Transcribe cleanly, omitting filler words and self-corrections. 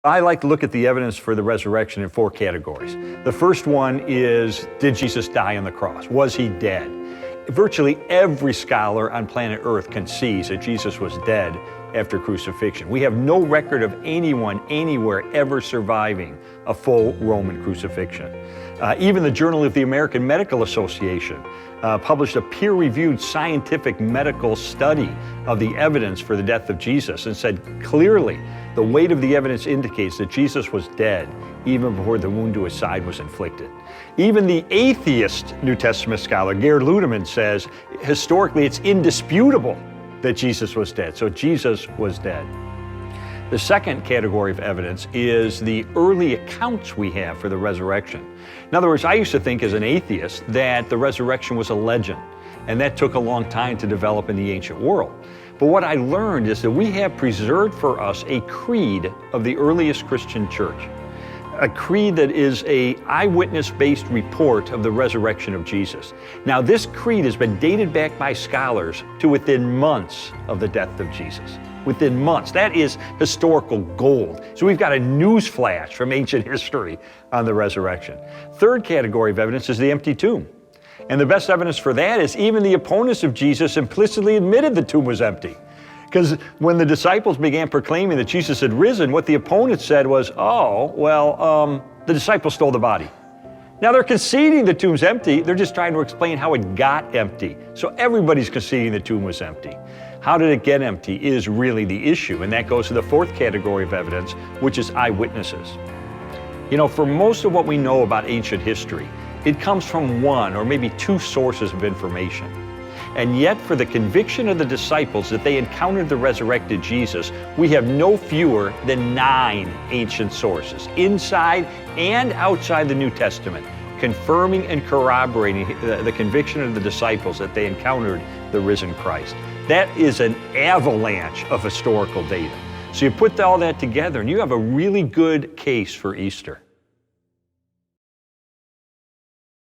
I like to look at the evidence for the resurrection in 4 categories. The first one is, did Jesus die on the cross? Was he dead? Virtually every scholar on planet Earth concedes that Jesus was dead after crucifixion. We have no record of anyone anywhere ever surviving a full Roman crucifixion. Even the Journal of the American Medical Association published a peer-reviewed scientific medical study of the evidence for the death of Jesus and said clearly the weight of the evidence indicates that Jesus was dead even before the wound to his side was inflicted. Even the atheist New Testament scholar Gerd Lüdeman says historically it's indisputable that Jesus was dead. So Jesus was dead. The second category of evidence is the early accounts we have for the resurrection. In other words, I used to think as an atheist that the resurrection was a legend, and that took a long time to develop in the ancient world. But what I learned is that we have preserved for us a creed of the earliest Christian church, a creed that is an eyewitness-based report of the resurrection of Jesus. Now, this creed has been dated back by scholars to within months of the death of Jesus. Within months. That is historical gold. So we've got a news flash from ancient history on the resurrection. Third category of evidence is the empty tomb. And the best evidence for that is even the opponents of Jesus implicitly admitted the tomb was empty. Because when the disciples began proclaiming that Jesus had risen, what the opponents said was, the disciples stole the body. Now they're conceding the tomb's empty, they're just trying to explain how it got empty. So everybody's conceding the tomb was empty. How did it get empty is really the issue, and that goes to the fourth category of evidence, which is eyewitnesses. You know, for most of what we know about ancient history, it comes from one or maybe 2 sources of information. And yet, for the conviction of the disciples that they encountered the resurrected Jesus, we have no fewer than 9 ancient sources, inside and outside the New Testament, confirming and corroborating the conviction of the disciples that they encountered the risen Christ. That is an avalanche of historical data. So you put all that together and you have a really good case for Easter.